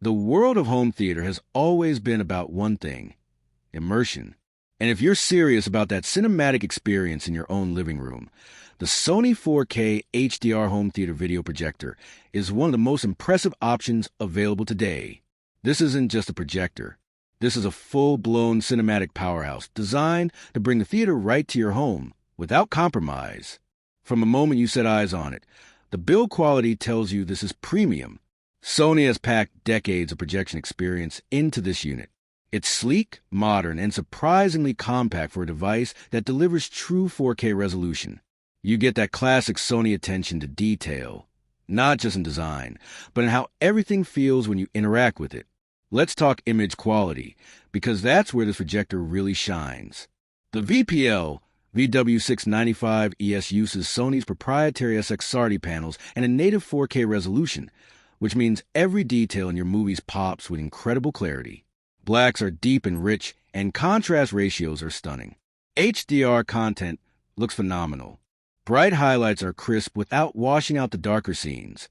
The world of home theater has always been about one thing: immersion. And if you're serious about that cinematic experience in your own living room, the Sony 4K HDR home theater video projector is one of the most impressive options available today. This isn't just a projector. This is a full-blown cinematic powerhouse designed to bring the theater right to your home without compromise. From the moment you set eyes on it, the build quality tells you this is premium. Sony has packed decades of projection experience into this unit. It's sleek, modern, and surprisingly compact for a device that delivers true 4K resolution. You get that classic Sony attention to detail, not just in design, but in how everything feels when you interact with it. Let's talk image quality, because that's where this projector really shines. The VPL-VW695ES uses Sony's proprietary SXRD panels and a native 4K resolution, which means every detail in your movies pops with incredible clarity. Blacks are deep and rich, and contrast ratios are stunning. HDR content looks phenomenal. Bright highlights are crisp without washing out the darker scenes,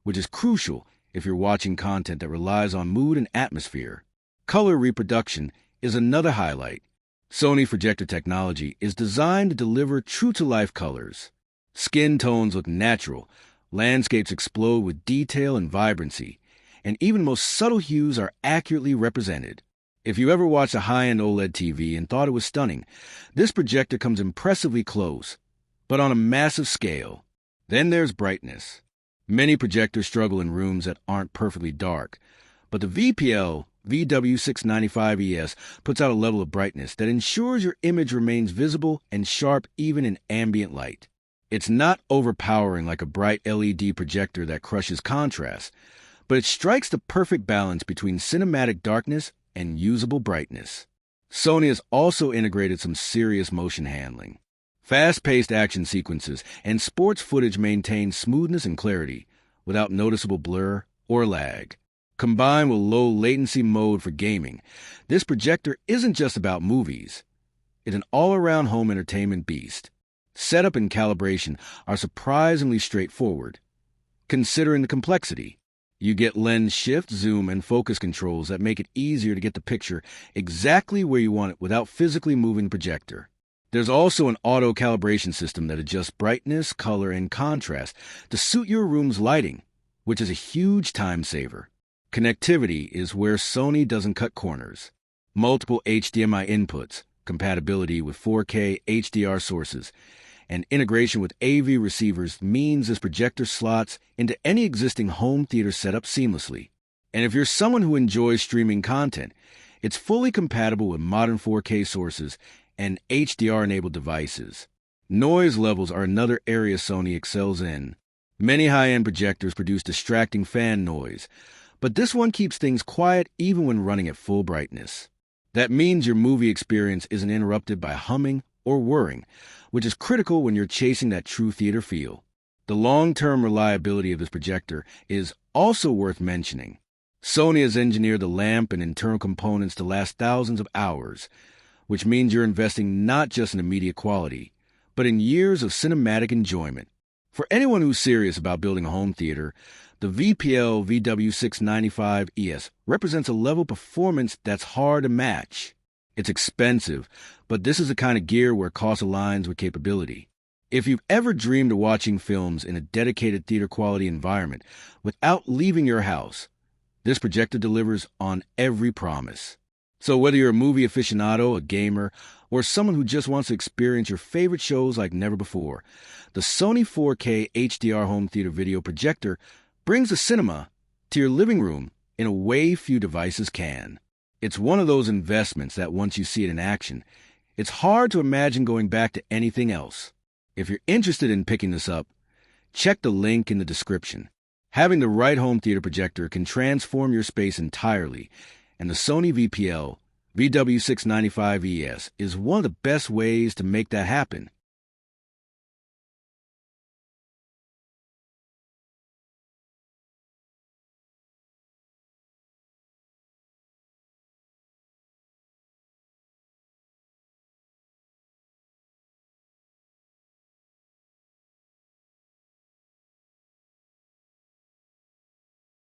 which is crucial if you're watching content that relies on mood and atmosphere. Color reproduction is another highlight. Sony projector technology is designed to deliver true-to-life colors. Skin tones look natural, landscapes explode with detail and vibrancy, and even most subtle hues are accurately represented. If you ever watched a high-end OLED TV and thought it was stunning, this projector comes impressively close, but on a massive scale. Then there's brightness. Many projectors struggle in rooms that aren't perfectly dark, but the VPL-VW695ES puts out a level of brightness that ensures your image remains visible and sharp even in ambient light. It's not overpowering like a bright LED projector that crushes contrast, but it strikes the perfect balance between cinematic darkness and usable brightness. Sony has also integrated some serious motion handling. Fast-paced action sequences and sports footage maintain smoothness and clarity without noticeable blur or lag. Combined with low-latency mode for gaming, this projector isn't just about movies. It's an all-around home entertainment beast. Setup and calibration are surprisingly straightforward, considering the complexity. You get lens shift, zoom, and focus controls that make it easier to get the picture exactly where you want it without physically moving the projector. There's also an auto-calibration system that adjusts brightness, color, and contrast to suit your room's lighting, which is a huge time saver. Connectivity is where Sony doesn't cut corners. Multiple HDMI inputs, compatibility with 4K HDR sources, and integration with AV receivers means this projector slots into any existing home theater setup seamlessly. And if you're someone who enjoys streaming content, it's fully compatible with modern 4K sources and HDR-enabled devices. Noise levels are another area Sony excels in. Many high-end projectors produce distracting fan noise, but this one keeps things quiet even when running at full brightness. That means your movie experience isn't interrupted by humming or whirring, which is critical when you're chasing that true theater feel. The long-term reliability of this projector is also worth mentioning. Sony has engineered the lamp and internal components to last thousands of hours, which means you're investing not just in immediate quality, but in years of cinematic enjoyment. For anyone who's serious about building a home theater, the VPL-VW695ES represents a level of performance that's hard to match. It's expensive, but this is the kind of gear where cost aligns with capability. If you've ever dreamed of watching films in a dedicated theater-quality environment without leaving your house, this projector delivers on every promise. So whether you're a movie aficionado, a gamer, or someone who just wants to experience your favorite shows like never before, the Sony 4K HDR home theater video projector brings the cinema to your living room in a way few devices can. It's one of those investments that once you see it in action, it's hard to imagine going back to anything else. If you're interested in picking this up, check the link in the description. Having the right home theater projector can transform your space entirely, and the Sony VPL-VW695ES is one of the best ways to make that happen.